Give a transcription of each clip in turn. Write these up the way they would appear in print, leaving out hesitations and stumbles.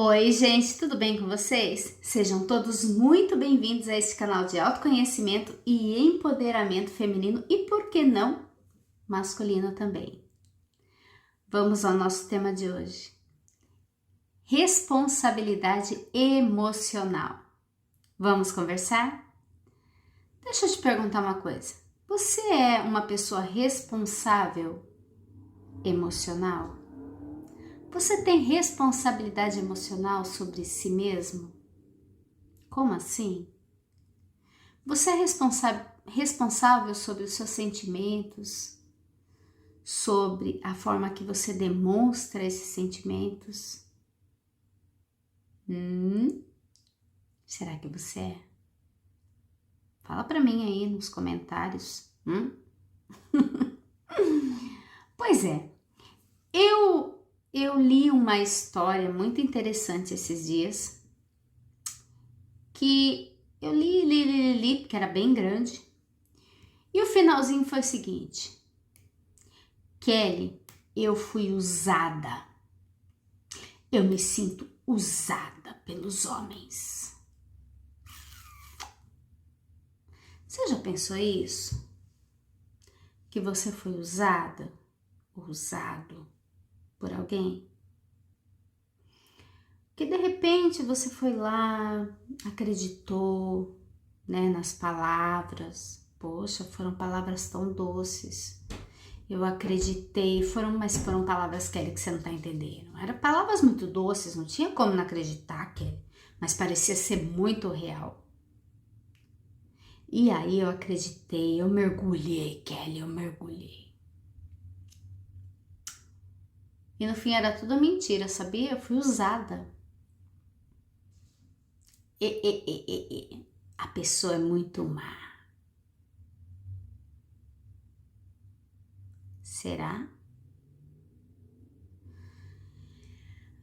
Oi, gente, tudo bem com vocês? Sejam todos muito bem-vindos a este canal de autoconhecimento e empoderamento feminino e, por que não, masculino também. Vamos ao nosso tema de hoje: responsabilidade emocional. Vamos conversar? Deixa eu te perguntar uma coisa. Você é uma pessoa responsável emocional? Você tem responsabilidade emocional sobre si mesmo? Como assim? Você é responsável sobre os seus sentimentos, sobre a forma que você demonstra esses sentimentos? Será que você é? Fala pra mim aí nos comentários. Pois é, eu li uma história muito interessante esses dias, que eu li, porque era bem grande, e o finalzinho foi o seguinte: Kelly, eu fui usada. Eu me sinto usada pelos homens. Você já pensou isso? Que você foi usada ou usado por alguém? Que de repente você foi lá, acreditou, né, nas palavras. Poxa, foram palavras tão doces. Eu acreditei, mas foram palavras, Kelly, que você não tá entendendo. Eram palavras muito doces, não tinha como não acreditar, Kelly, mas parecia ser muito real. E aí eu acreditei, eu mergulhei, Kelly, eu mergulhei. E no fim era tudo mentira, sabia? Eu fui usada. A pessoa é muito má. Será?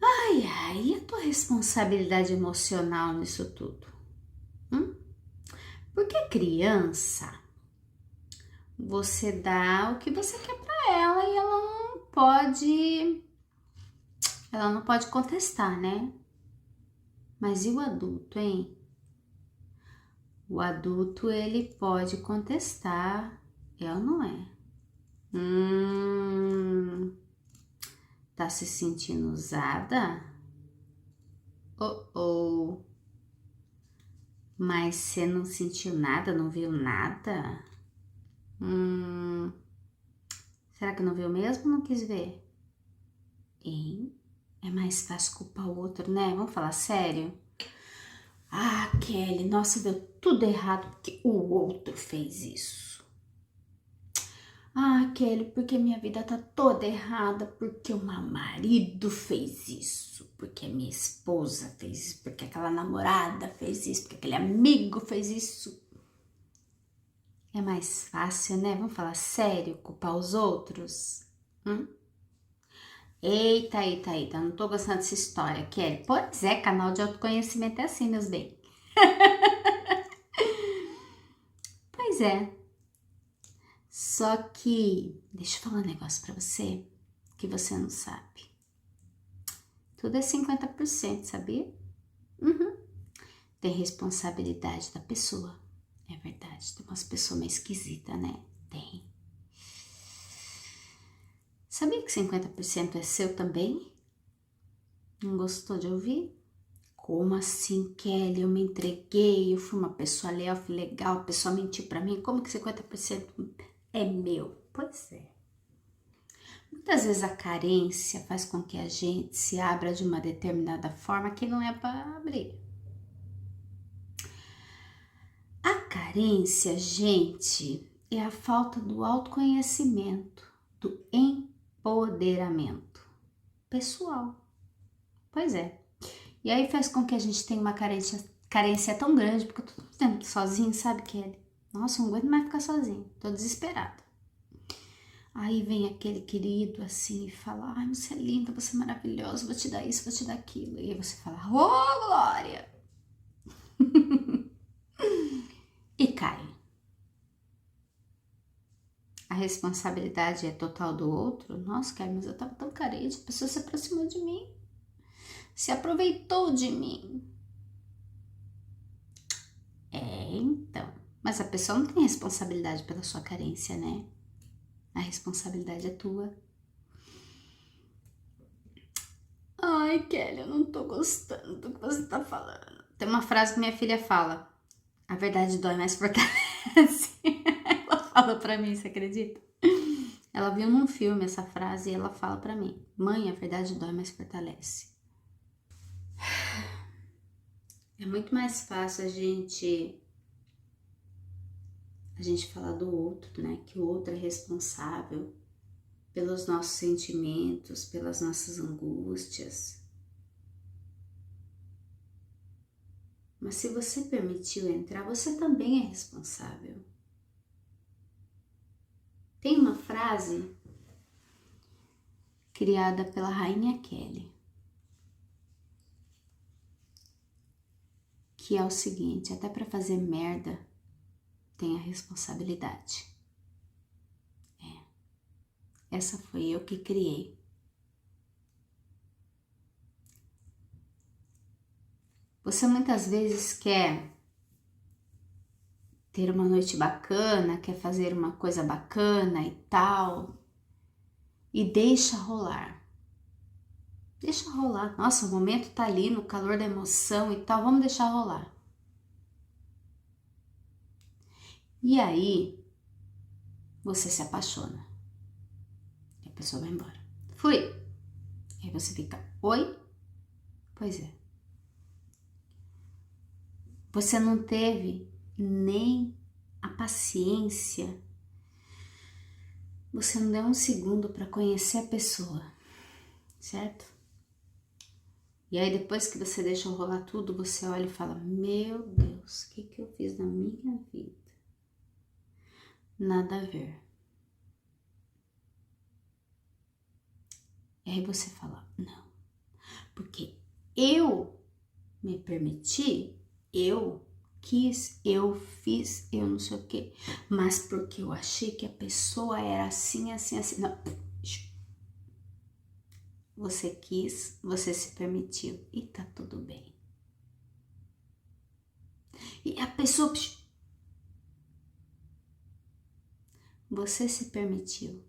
Ai, e a tua responsabilidade emocional nisso tudo? Porque criança, você dá o que você quer pra ela e ela não pode contestar, né? Mas e o adulto, hein? O adulto, ele pode contestar, é ou não é? Tá se sentindo usada? Oh. Mas você não sentiu nada, não viu nada? Será que não viu mesmo ou não quis ver? Hein? É mais fácil culpar o outro, né? Vamos falar sério? Ah, Kelly, nossa, deu tudo errado porque o outro fez isso. Ah, Kelly, porque minha vida tá toda errada porque o meu marido fez isso, porque a minha esposa fez isso, porque aquela namorada fez isso, porque aquele amigo fez isso. É mais fácil, né? Vamos falar sério, culpar os outros? Eita, não tô gostando dessa história, Kelly. Pois é, canal de autoconhecimento é assim, meus bem. Pois é. Só que, deixa eu falar um negócio pra você que você não sabe. Tudo é 50%, sabia? Tem responsabilidade da pessoa. É verdade, tem umas pessoas meio esquisitas, né? Tem. Sabia que 50% é seu também? Não gostou de ouvir? Como assim, Kelly? Eu me entreguei, eu fui uma pessoa leal, fui legal, a pessoa mentiu pra mim. Como que 50% é meu? Pois é. Muitas vezes a carência faz com que a gente se abra de uma determinada forma que não é para abrir. A carência, gente, é a falta do autoconhecimento, do empoderamento pessoal. Pois é. E aí faz com que a gente tenha uma carência tão grande, porque eu tô todo tempo sozinho, sabe, Kelly? Nossa, eu não aguento mais ficar sozinho, tô desesperada. Aí vem aquele querido assim e fala: ai, você é linda, você é maravilhosa, vou te dar isso, vou te dar aquilo. E aí você fala: ô, Glória! E cai. A responsabilidade é total do outro. Nossa, cara, mas eu tava tão carente, a pessoa se aproximou de mim, se aproveitou de mim. Então. Mas a pessoa não tem responsabilidade pela sua carência, né? A responsabilidade é tua. Ai, Kelly, eu não tô gostando do que você tá falando. Tem uma frase que minha filha fala: a verdade dói, mas fortalece. Ela fala pra mim, você acredita? Ela viu num filme essa frase e ela fala pra mim: mãe, a verdade dói, mas fortalece. É muito mais fácil a gente falar do outro, né? Que o outro é responsável pelos nossos sentimentos, pelas nossas angústias. Mas se você permitiu entrar, você também é responsável. Tem uma frase criada pela Rainha Kelly, que é o seguinte: até para fazer merda, tem a responsabilidade. Essa foi eu que criei. Você muitas vezes quer ter uma noite bacana, quer fazer uma coisa bacana e tal, e deixa rolar. Deixa rolar. Nossa, o momento tá ali no calor da emoção e tal, vamos deixar rolar. E aí, você se apaixona. E a pessoa vai embora. Fui. Aí você fica, oi? Pois é. Você não teve nem a paciência. Você não deu um segundo para conhecer a pessoa, certo? E aí depois que você deixa rolar tudo, você olha e fala, meu Deus, o que eu fiz na minha vida? Nada a ver. E aí você fala, não, porque eu me permiti, eu quis, eu fiz, eu não sei o quê, mas porque eu achei que a pessoa era assim, assim, assim. Não, você quis, você se permitiu e tá tudo bem. E a pessoa, você se permitiu,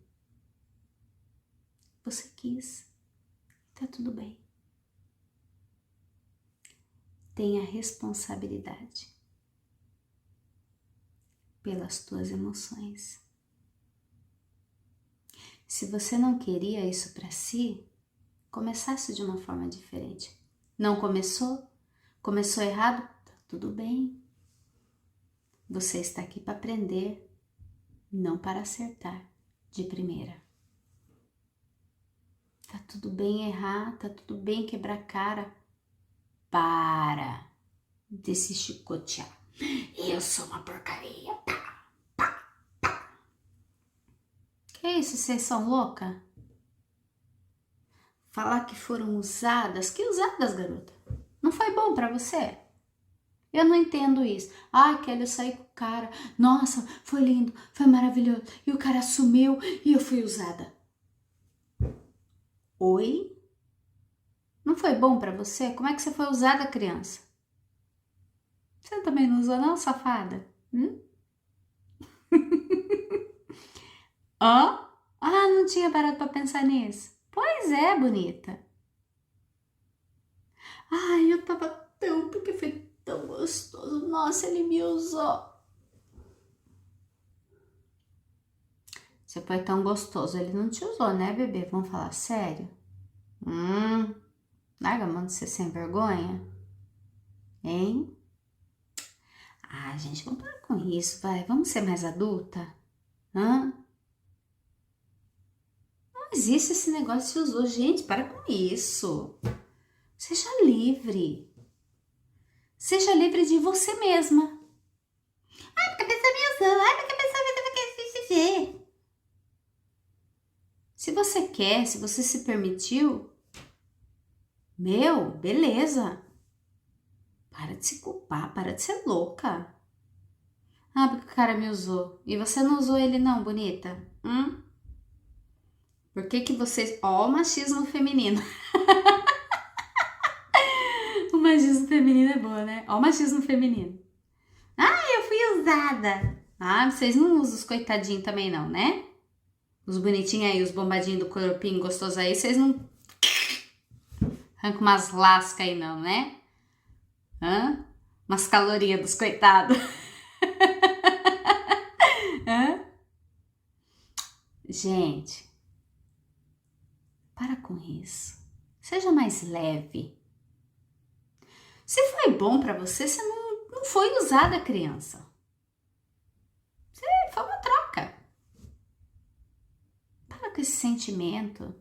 você quis, tá tudo bem. Tenha responsabilidade pelas tuas emoções. Se você não queria isso para si, começasse de uma forma diferente. Não começou? Começou errado? Tá tudo bem. Você está aqui para aprender, não para acertar de primeira. Tá tudo bem errar, tá tudo bem quebrar cara. Para de se chicotear. Eu sou uma porcaria. Pá, pá, pá. Que isso, vocês são louca? Falar que foram usadas? Que usadas, garota? Não foi bom pra você? Eu não entendo isso. Ai, Kelly, eu saí com o cara. Nossa, foi lindo, foi maravilhoso. E o cara sumiu e eu fui usada. Oi? Não foi bom pra você? Como é que você foi usada, criança? Você também não usou não, safada? Hã? Ah, não tinha parado pra pensar nisso. Pois é, bonita. Ai, eu tava tão, porque foi tão gostoso. Nossa, ele me usou. Você foi tão gostoso, ele não te usou, né, bebê? Vamos falar sério? Larga a mão de ser sem vergonha. Hein? Ah, gente, vamos parar com isso, vai. Vamos ser mais adulta? Hã? Não existe esse negócio de usou. Gente, para com isso. Seja livre. Seja livre de você mesma. Ai, porque a pessoa me usou. Ai, porque a pessoa me usou. Se você quer, se você se permitiu, meu, beleza. Para de se culpar, para de ser louca. Ah, porque o cara me usou. E você não usou ele não, bonita? Por que que vocês... Ó, o machismo feminino. machismo feminino é boa, né? Ó o machismo feminino. Ah, eu fui usada. Ah, vocês não usam os coitadinhos também não, né? Os bonitinhos aí, os bombadinhos do corpinho gostoso aí, vocês não arrancam umas lascas aí não, né? Hã? Umas calorias dos coitados. Hã? Gente, para com isso. Seja mais leve. Se foi bom pra você, você não foi usada, criança. Foi uma troca. Para com esse sentimento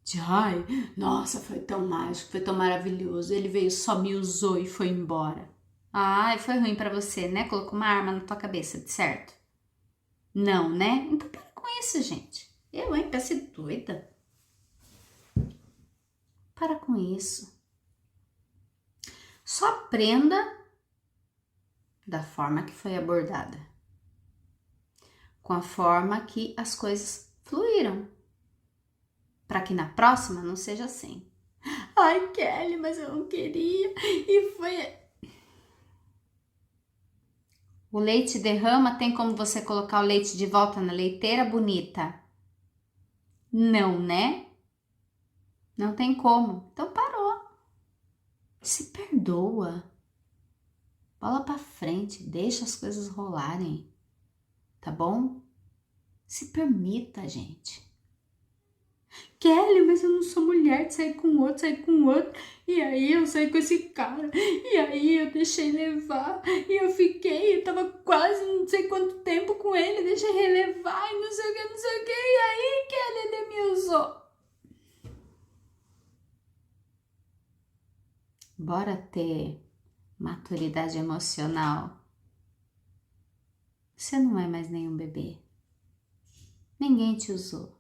de ai, nossa, foi tão mágico, foi tão maravilhoso. Ele veio, só me usou e foi embora. Ai, foi ruim pra você, né? Colocou uma arma na tua cabeça, de certo? Não, né? Então para com isso, gente. Eu, hein? Pra ser doida. Para com isso. Só aprenda da forma que foi abordada. Com a forma que as coisas fluíram. Para que na próxima não seja assim. Ai, Kelly, mas eu não queria. E foi. O leite derrama, tem como você colocar o leite de volta na leiteira, bonita? Não, né? Não tem como. Então parou. Se perdoa. Bola pra frente, deixa as coisas rolarem. Tá bom? Se permita, gente. Kelly, mas eu não sou mulher de sair com outro. E aí eu saí com esse cara. E aí eu deixei levar. E eu tava quase não sei quanto tempo com ele. Deixei relevar e não sei o que, não sei o que. E aí, Kelly, ele me usou. Bora ter maturidade emocional. Você não é mais nenhum bebê. Ninguém te usou.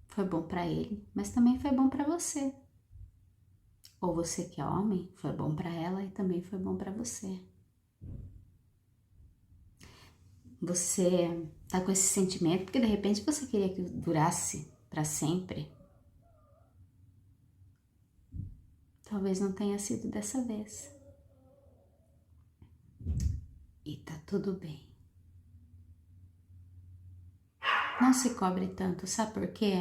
Foi bom pra ele, mas também foi bom pra você. Ou você que é homem, foi bom pra ela e também foi bom pra você. Você tá com esse sentimento porque de repente você queria que durasse pra sempre. Talvez não tenha sido dessa vez. E tá tudo bem. Não se cobre tanto, sabe por quê?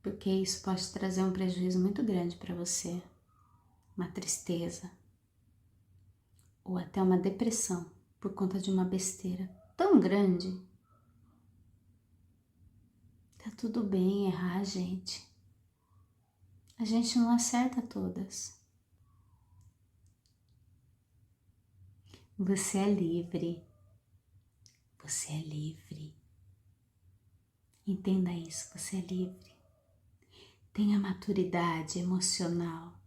Porque isso pode trazer um prejuízo muito grande pra você. Uma tristeza. Ou até uma depressão por conta de uma besteira tão grande. Tá tudo bem errar, gente. A gente não acerta todas. Você é livre. Você é livre. Entenda isso, você é livre. Tenha maturidade emocional.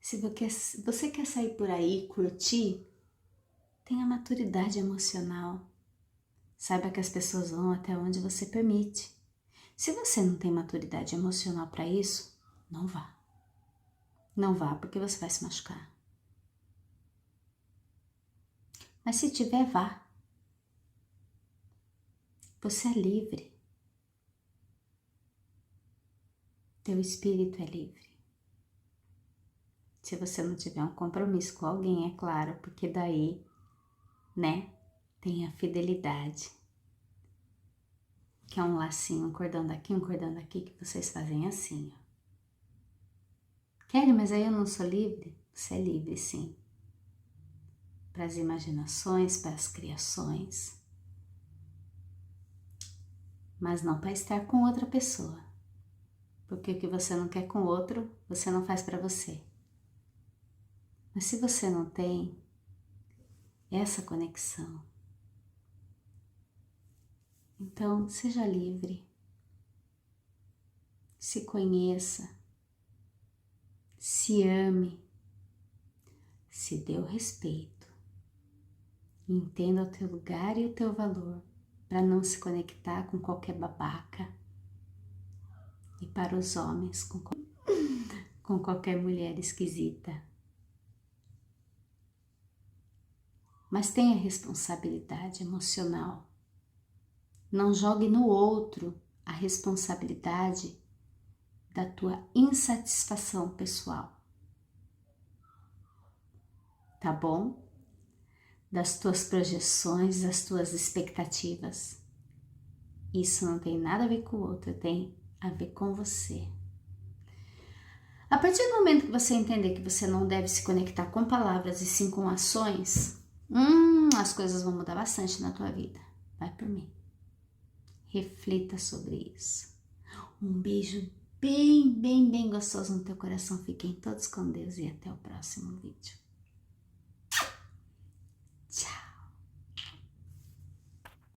Se você quer sair por aí, curtir, tenha maturidade emocional. Saiba que as pessoas vão até onde você permite. Se você não tem maturidade emocional para isso, não vá. Não vá, porque você vai se machucar. Mas se tiver, vá. Você é livre. Teu espírito é livre. Se você não tiver um compromisso com alguém, é claro, porque daí, né, tem a fidelidade. Que é um lacinho, um cordão daqui, que vocês fazem assim, ó. Kelly, mas aí eu não sou livre? Você é livre, sim. Para as imaginações, para as criações. Mas não para estar com outra pessoa. Porque o que você não quer com o outro, você não faz para você. Mas se você não tem essa conexão, então seja livre. Se conheça. Se ame. Se dê o respeito. Entenda o teu lugar e o teu valor, para não se conectar com qualquer babaca. E para os homens, com qualquer mulher esquisita. Mas tenha responsabilidade emocional. Não jogue no outro a responsabilidade da tua insatisfação pessoal, tá bom? Das tuas projeções, das tuas expectativas. Isso não tem nada a ver com o outro, tem a ver com você. A partir do momento que você entender que você não deve se conectar com palavras e sim com ações, as coisas vão mudar bastante na tua vida. Vai por mim. Reflita sobre isso. Um beijo bem, bem, bem gostoso no teu coração. Fiquem todos com Deus e até o próximo vídeo.